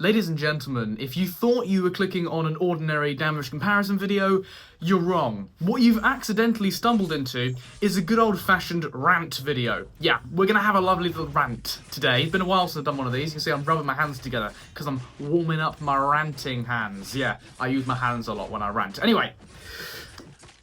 Ladies and gentlemen, if you thought you were clicking on an ordinary damage comparison video, you're wrong. What you've accidentally stumbled into is a good old-fashioned rant video. Yeah, we're gonna have a lovely little rant today. It's been a while since I've done one of these. You can see I'm rubbing my hands together because I'm warming up my ranting hands. Yeah, I use my hands a lot when I rant. Anyway,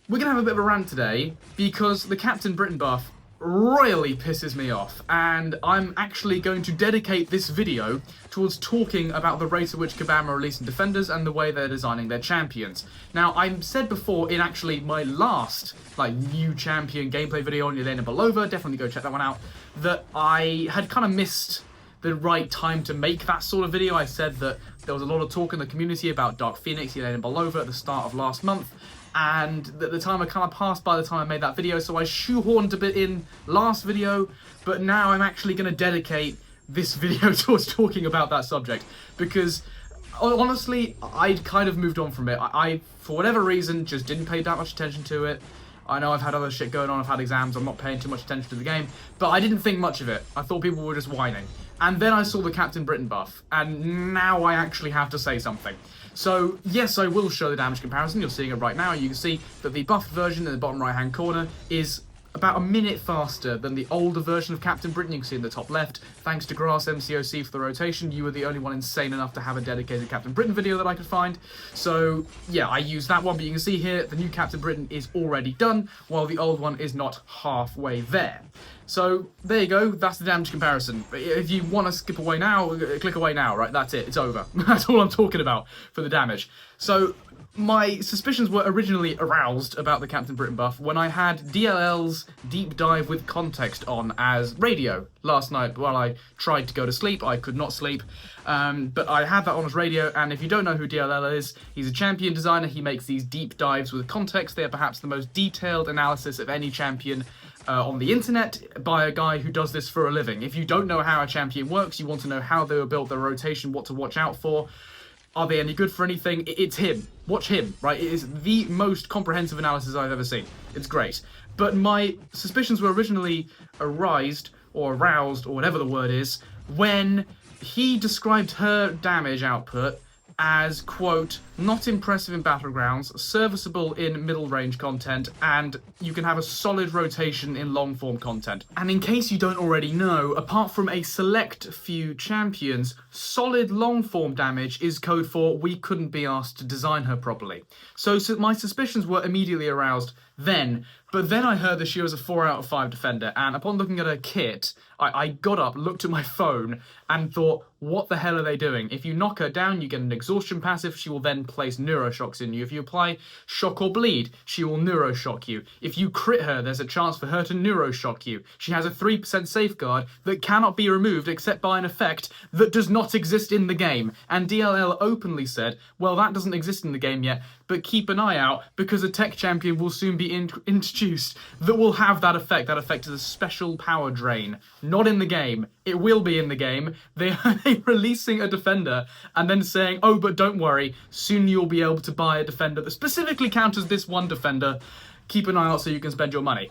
we're gonna have a bit of a rant today because the Captain Britain buff royally pisses me off, and I'm actually going to dedicate this video towards talking about the rate at which Kabam are releasing defenders and the way they're designing their champions. Now, I said before in actually my last new champion gameplay video on Yelena Belova, definitely go check that one out, that I had kind of missed the right time to make that sort of video. I said that there was a lot of talk in the community about Dark Phoenix, Yelena Belova at the start of last month, and the time had kind of passed by the time I made that video, so I shoehorned a bit in last video, but now I'm actually going to dedicate this video towards talking about that subject, because honestly, I'd kind of moved on from it. I for whatever reason, just didn't pay that much attention to it. I know I've had other shit going on, I've had exams, I'm not paying too much attention to the game, but I didn't think much of it. I thought people were just whining. And then I saw the Captain Britain buff, and now I actually have to say something. So, yes, I will show the damage comparison. You're seeing it right now. You can see that the buffed version in the bottom right-hand corner is about a minute faster than the older version of Captain Britain. You can see in the top left, thanks to Grass MCOC for the rotation. You were the only one insane enough to have a dedicated Captain Britain video that I could find. So, yeah, I used that one, but you can see here the new Captain Britain is already done, while the old one is not halfway there. So, there you go, that's the damage comparison. If you want to skip away now, click away now, right? That's it, it's over. That's all I'm talking about for the damage. So, my suspicions were originally aroused about the Captain Britain buff when I had DLL's Deep Dive with Context on as radio last night while I tried to go to sleep. I could not sleep, but I had that on as radio, and if you don't know who DLL is, he's a champion designer. He makes these deep dives with context. They are perhaps the most detailed analysis of any champion on the internet by a guy who does this for a living. If you don't know how a champion works, you want to know how they were built, their rotation, what to watch out for, are they any good for anything? It's him. Watch him, right? It is the most comprehensive analysis I've ever seen. It's great. But my suspicions were originally aroused, or whatever the word is, when he described her damage output as, quote, not impressive in battlegrounds, serviceable in middle range content, and you can have a solid rotation in long form content. And in case you don't already know, apart from a select few champions, solid long form damage is code for we couldn't be asked to design her properly. So my suspicions were immediately aroused then, but then I heard that she was a 4 out of 5 defender, and upon looking at her kit, I got up, looked at my phone, and thought, what the hell are they doing? If you knock her down, you get an exhaustion passive, she will then place neuroshocks in you. If you apply shock or bleed, she will neuroshock you. If you crit her, there's a chance for her to neuroshock you. She has a 3% safeguard that cannot be removed except by an effect that does not exist in the game. And DLL openly said, well, that doesn't exist in the game yet, but keep an eye out because a tech champion will soon be introduced that will have that effect. That effect is a special power drain. Not in the game. It will be in the game. They're releasing a defender and then saying, oh, but don't worry, soon you'll be able to buy a defender that specifically counters this one defender. Keep an eye out so you can spend your money.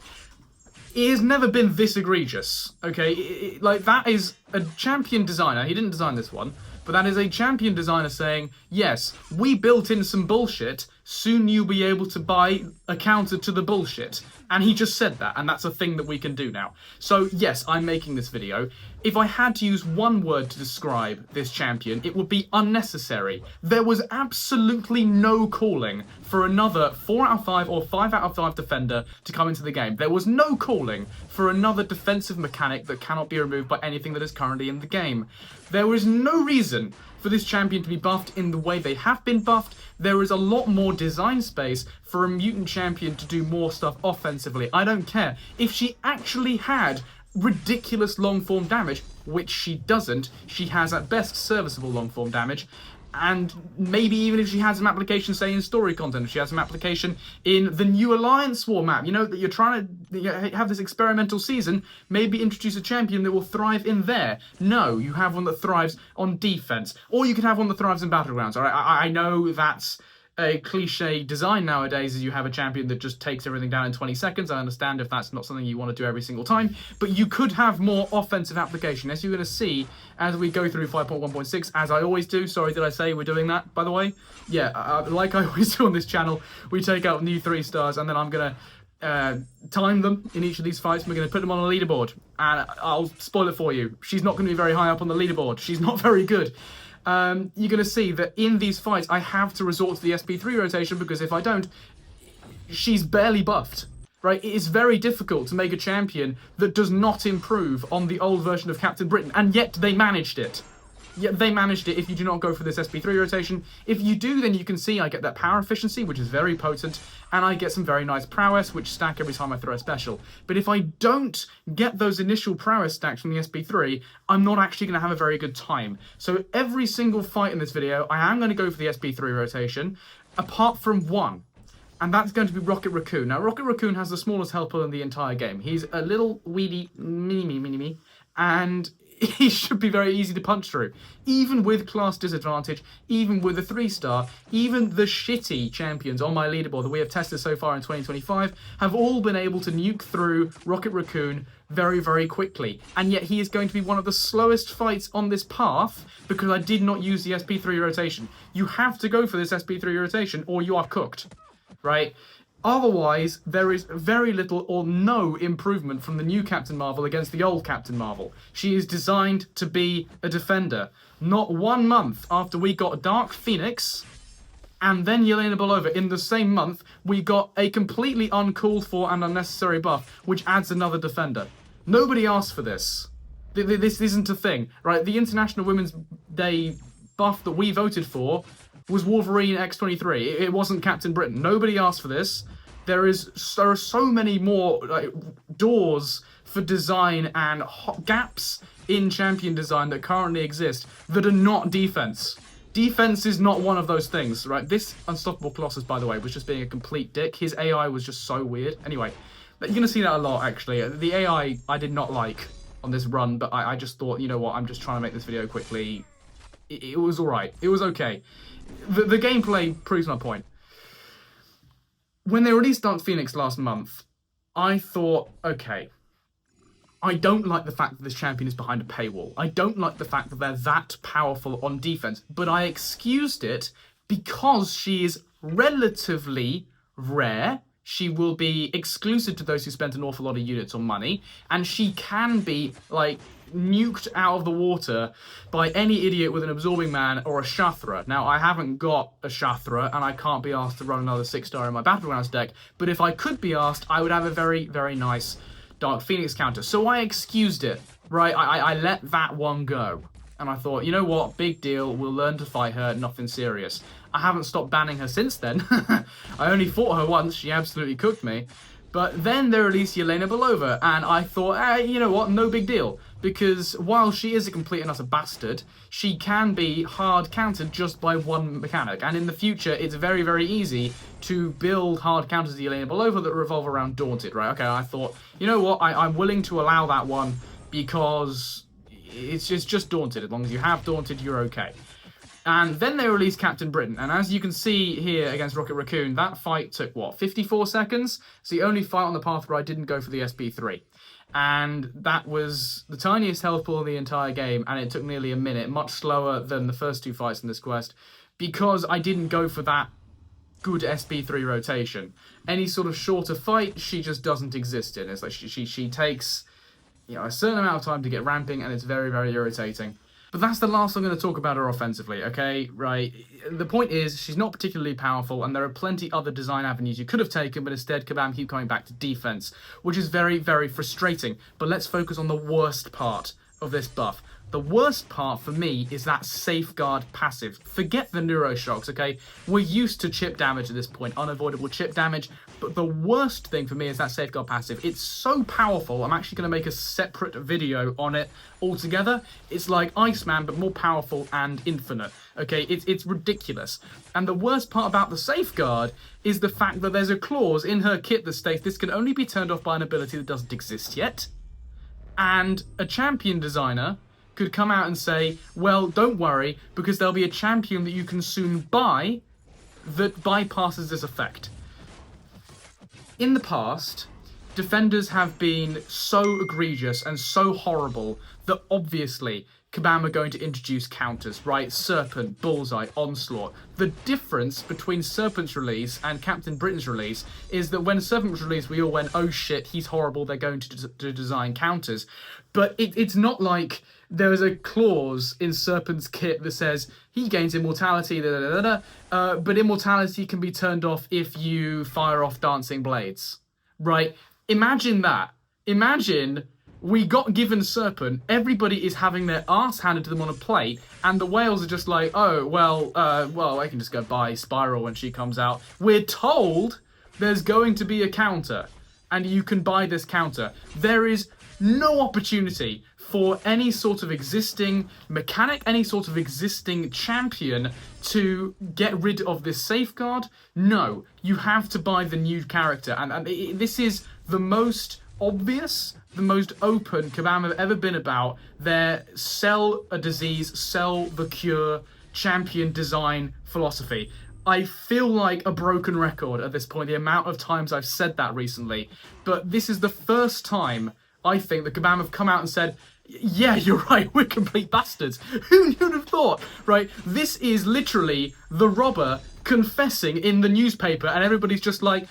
It has never been this egregious, okay? That is a champion designer. He didn't design this one, but that is a champion designer saying, yes, we built in some bullshit, soon you'll be able to buy a counter to the bullshit. And he just said that, and that's a thing that we can do now. So yes, I'm making this video. If I had to use one word to describe this champion, it would be unnecessary. There was absolutely no calling for another 4 out of 5 or 5 out of 5 defender to come into the game. There was no calling for another defensive mechanic that cannot be removed by anything that is currently in the game. There was no reason for this champion to be buffed in the way they have been buffed. There is a lot more design space for a mutant champion to do more stuff offensively. I don't care. If she actually had ridiculous long-form damage, which she doesn't, she has at best serviceable long-form damage, and maybe even if she has some application, say, in story content, if she has some application in the new Alliance War map, you know, that you're trying to have this experimental season, maybe introduce a champion that will thrive in there. No, you have one that thrives on defense, or you can have one that thrives in battlegrounds, all right? I know that's a cliche design nowadays is you have a champion that just takes everything down in 20 seconds. I understand if that's not something you want to do every single time, but you could have more offensive application. As you're going to see as we go through 5.1.6, as I always do. Sorry, did I say we're doing that, by the way? Yeah, like I always do on this channel, we take out new 3-stars, and then I'm going to time them in each of these fights. We're going to put them on a leaderboard, and I'll spoil it for you. She's not going to be very high up on the leaderboard. She's not very good. You're going to see that in these fights, I have to resort to the SP3 rotation, because if I don't, she's barely buffed, right? It is very difficult to make a champion that does not improve on the old version of Captain Britain, and yet they managed it. Yet they managed it if you do not go for this SP3 rotation. If you do, then you can see I get that power efficiency, which is very potent, and I get some very nice prowess, which stack every time I throw a special. But if I don't get those initial prowess stacks from the SP3, I'm not actually going to have a very good time. So every single fight in this video, I am going to go for the SP3 rotation, apart from one. And that's going to be Rocket Raccoon. Now, Rocket Raccoon has the smallest health pool in the entire game. He's a little weedy mini-me, and he should be very easy to punch through. Even with class disadvantage, even with a 3-star, even the shitty champions on my leaderboard that we have tested so far in 2025 have all been able to nuke through Rocket Raccoon very, very quickly. And yet he is going to be one of the slowest fights on this path because I did not use the SP3 rotation. You have to go for this SP3 rotation or you are cooked, right? Otherwise, there is very little or no improvement from the new Captain Marvel against the old Captain Marvel. She is designed to be a defender. Not 1 month after we got Dark Phoenix and then Yelena Belova, in the same month, we got a completely uncalled for and unnecessary buff, which adds another defender. Nobody asked for this. This isn't a thing, right? The International Women's Day buff that we voted for was Wolverine X-23. It wasn't Captain Britain. Nobody asked for this. There are so many more doors for design and gaps in champion design that currently exist that are not defense. Defense is not one of those things, right? This Unstoppable Colossus, by the way, was just being a complete dick. His AI was just so weird. Anyway, you're going to see that a lot, actually. The AI I did not like on this run, but I just thought, you know what, I'm just trying to make this video quickly. It was alright. It was okay. The gameplay proves my point. When they released Dark Phoenix last month, I thought, okay, I don't like the fact that this champion is behind a paywall. I don't like the fact that they're that powerful on defense, but I excused it because she is relatively rare. She will be exclusive to those who spent an awful lot of units on money, and she can be, like, nuked out of the water by any idiot with an Absorbing Man or a Shathra. Now, I haven't got a Shathra, and I can't be asked to run another 6-star in my Battlegrounds deck, but if I could be asked, I would have a very, very nice Dark Phoenix counter. So I excused it, right? I let that one go. And I thought, you know what, big deal, we'll learn to fight her, nothing serious. I haven't stopped banning her since then. I only fought her once, she absolutely cooked me. But then they released Yelena Belova, and I thought, you know what, no big deal. Because while she is a complete and utter bastard, she can be hard countered just by one mechanic. And in the future, it's very, very easy to build hard counters to Yelena Belova that revolve around Daunted, right? Okay, I thought, you know what, I'm willing to allow that one because it's just Daunted. As long as you have Daunted, you're okay. And then they released Captain Britain, and as you can see here against Rocket Raccoon, that fight took, what, 54 seconds? It's the only fight on the path where I didn't go for the SP3. And that was the tiniest health pool in the entire game, and it took nearly a minute, much slower than the first 2 fights in this quest, because I didn't go for that good SP3 rotation. Any sort of shorter fight, she just doesn't exist in. It's like she takes, you know, a certain amount of time to get ramping, and it's very, very irritating. But that's the last I'm going to talk about her offensively, okay? Right. The point is, she's not particularly powerful, and there are plenty other design avenues you could have taken, but instead, Kabam keep coming back to defense, which is very, very frustrating. But let's focus on the worst part of this buff. The worst part for me is that Safeguard passive. Forget the Neuroshocks, okay? We're used to chip damage at this point, unavoidable chip damage, but the worst thing for me is that Safeguard passive. It's so powerful, I'm actually going to make a separate video on it altogether. It's like Iceman, but more powerful and infinite, okay? It's ridiculous. And the worst part about the Safeguard is the fact that there's a clause in her kit that states this can only be turned off by an ability that doesn't exist yet. And a champion designer could come out and say, well, don't worry, because there'll be a champion that you can soon buy that bypasses this effect. In the past, defenders have been so egregious and so horrible that obviously Kabam are going to introduce counters, right? Serpent, Bullseye, Onslaught. The difference between Serpent's release and Captain Britain's release is that when Serpent was released, we all went, oh shit, he's horrible, they're going to design counters. But it's not like there is a clause in Serpent's kit that says he gains immortality, but immortality can be turned off if you fire off dancing blades, right? Imagine that. Imagine we got given Serpent, everybody is having their arse handed to them on a plate, and the whales are just like, oh, well, I can just go buy Spiral when she comes out. We're told there's going to be a counter, and you can buy this counter. There is no opportunity for any sort of existing mechanic, any sort of existing champion to get rid of this safeguard. No, you have to buy the new character, and this is the most obvious, the most open Kabam have ever been about their sell a disease, sell the cure, champion design philosophy. I feel like a broken record at this point, the amount of times I've said that recently, but this is the first time I think the Kabam have come out and said, yeah, you're right, we're complete bastards. Who would have thought, right? This is literally the robber confessing in the newspaper, and everybody's just like,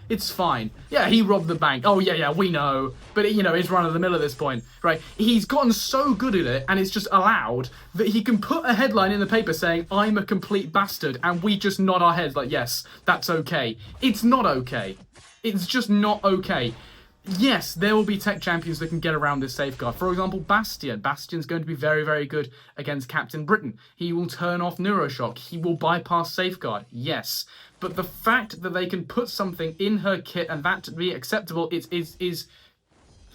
it's fine. Yeah, he robbed the bank. Oh, yeah, we know. But, it's run of the mill at this point, right? He's gotten so good at it, and it's just allowed, that he can put a headline in the paper saying, I'm a complete bastard, and we just nod our heads like, yes, that's okay. It's not okay. It's just not okay. Yes, there will be tech champions that can get around this safeguard. For example, Bastion. Bastion's going to be very, very good against Captain Britain. He will turn off Neuroshock. He will bypass safeguard. Yes. But the fact that they can put something in her kit and that to be acceptable is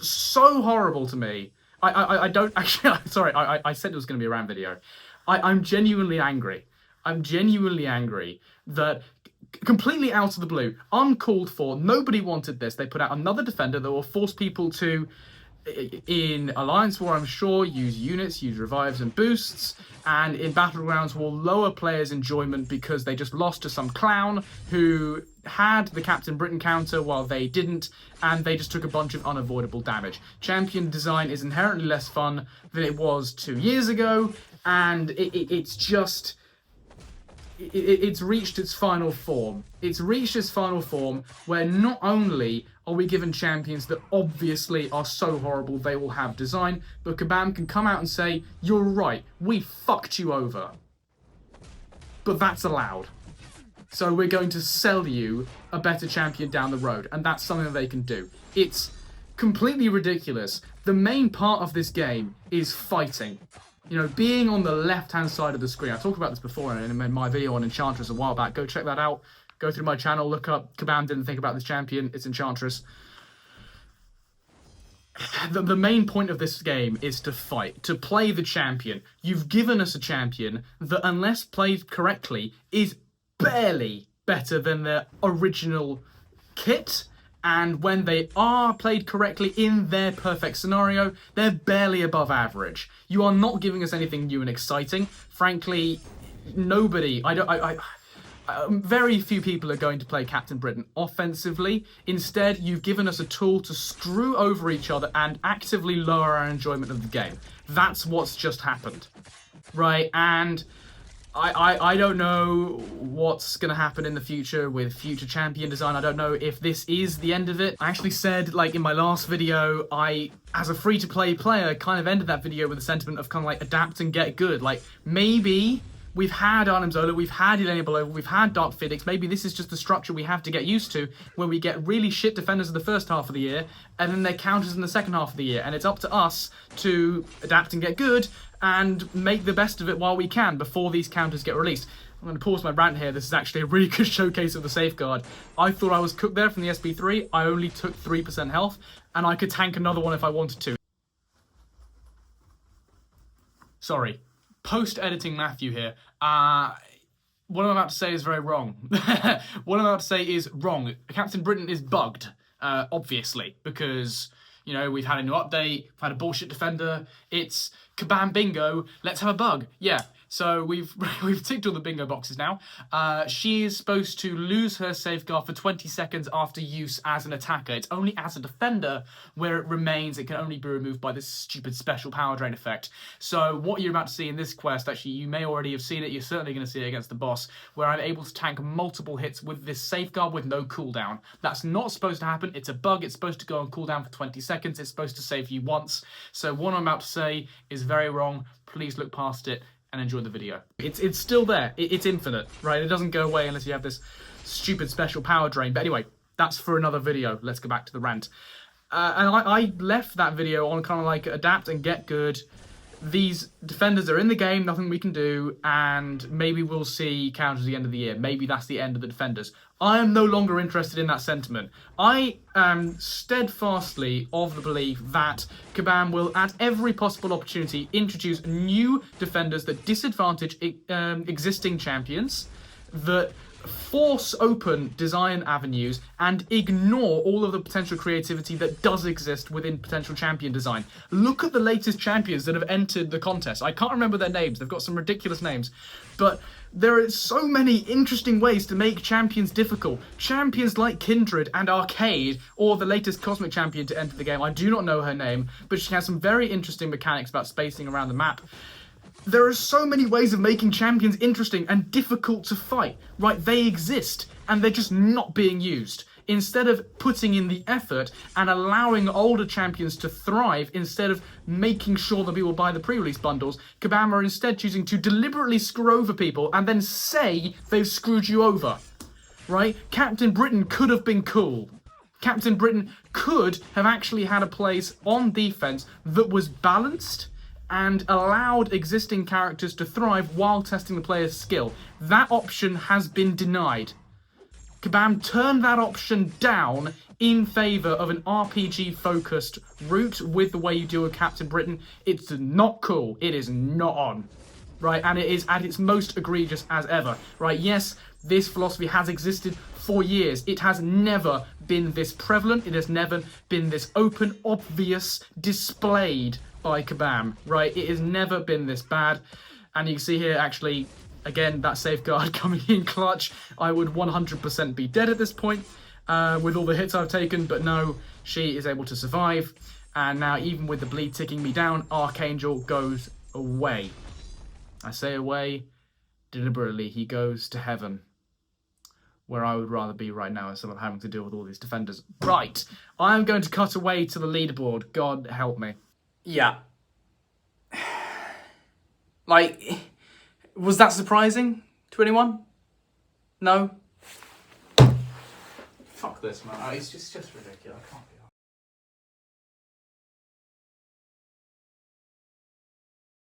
so horrible to me. I don't actually... Sorry, I said it was going to be a rant video. I'm genuinely angry. I'm genuinely angry that... completely out of the blue, uncalled for, nobody wanted this. They put out another defender that will force people to, in Alliance War I'm sure, use units, use revives and boosts, and in Battlegrounds will lower players' enjoyment because they just lost to some clown who had the Captain Britain counter while they didn't, and they just took a bunch of unavoidable damage. Champion design is inherently less fun than it was 2 years ago, and it's just... It's reached its final form. It's reached its final form where not only are we given champions that obviously are so horrible they will have design, but Kabam can come out and say, you're right, we fucked you over. But that's allowed. So we're going to sell you a better champion down the road, and that's something that they can do. It's completely ridiculous. The main part of this game is fighting. Being on the left-hand side of the screen. I talked about this before in my video on Enchantress a while back. Go check that out. Go through my channel, look up Kabam didn't think about this champion. It's Enchantress. The main point of this game is to fight, to play the champion. You've given us a champion that, unless played correctly, is barely better than their original kit. And when they are played correctly in their perfect scenario, they're barely above average. You are not giving us anything new and exciting. Frankly, nobody, very few people are going to play Captain Britain offensively. Instead, you've given us a tool to screw over each other and actively lower our enjoyment of the game. That's what's just happened, right? And I don't know what's going to happen in the future with future champion design. I don't know if this is the end of it. I actually said, in my last video, I, as a free-to-play player, kind of ended that video with a sentiment of kind of adapt and get good. Maybe we've had Arnim Zola, we've had Elena Belova, we've had Dark Phoenix. Maybe this is just the structure we have to get used to when we get really shit defenders in the first half of the year and then their counters in the second half of the year. And it's up to us to adapt and get good and make the best of it while we can before these counters get released. I'm going to pause my rant here. This is actually a really good showcase of the safeguard. I thought I was cooked there from the SB3. I only took 3% health, and I could tank another one if I wanted to. Sorry. Post-editing Matthew here. What I'm about to say is very wrong. What I'm about to say is wrong. Captain Britain is bugged, obviously, because... we've had a new update, we've had a bullshit defender. It's Kabam bingo, let's have a bug. Yeah, so we've ticked all the bingo boxes now. She is supposed to lose her safeguard for 20 seconds after use as an attacker. It's only as a defender where it remains. It can only be removed by this stupid special power drain effect. So what you're about to see in this quest, actually, you may already have seen it. You're certainly going to see it against the boss, where I'm able to tank multiple hits with this safeguard with no cooldown. That's not supposed to happen. It's a bug. It's supposed to go on cooldown for 20 seconds. It's supposed to save you once. So what I'm about to say is very wrong. Please look past it and enjoy the video. It's still there. It's infinite, right? It doesn't go away unless you have this stupid special power drain. But anyway, that's for another video. Let's go back to the rant. And I left that video on kind of like adapt and get good. These defenders are in the game, nothing we can do, and maybe we'll see counters at the end of the year. Maybe that's the end of the defenders. I am no longer interested in that sentiment. I am steadfastly of the belief that Kabam will, at every possible opportunity, introduce new defenders that disadvantage existing champions, that force open design avenues, and ignore all of the potential creativity that does exist within potential champion design. Look at the latest champions that have entered the contest. I can't remember their names. They've got some ridiculous names. But there are so many interesting ways to make champions difficult. Champions like Kindred and Arcade, or the latest Cosmic Champion to enter the game. I do not know her name, but she has some very interesting mechanics about spacing around the map. There are so many ways of making champions interesting and difficult to fight, right? They exist, and they're just not being used. Instead of putting in the effort and allowing older champions to thrive, instead of making sure that people buy the pre-release bundles, Kabam are instead choosing to deliberately screw over people and then say they've screwed you over, right? Captain Britain could have been cool. Captain Britain could have actually had a place on defense that was balanced and allowed existing characters to thrive while testing the player's skill. That option has been denied. Kabam turned that option down in favour of an RPG-focused route with the way you deal with Captain Britain. It's not cool. It is not on. Right, and it is at its most egregious as ever. Right, yes, this philosophy has existed for years. It has never been this prevalent. It has never been this open, obvious, displayed by Kabam, right? It has never been this bad. And you can see here, actually, again, that safeguard coming in clutch. I would 100% be dead at this point with all the hits I've taken, but no, she is able to survive. And now, even with the bleed ticking me down, Archangel goes away. I say away deliberately. He goes to heaven, where I would rather be right now instead of having to deal with all these defenders. Right, I'm going to cut away to the leaderboard. God help me. Yeah. Like, was that surprising to anyone? No? Fuck this, man. It's just ridiculous. I can't be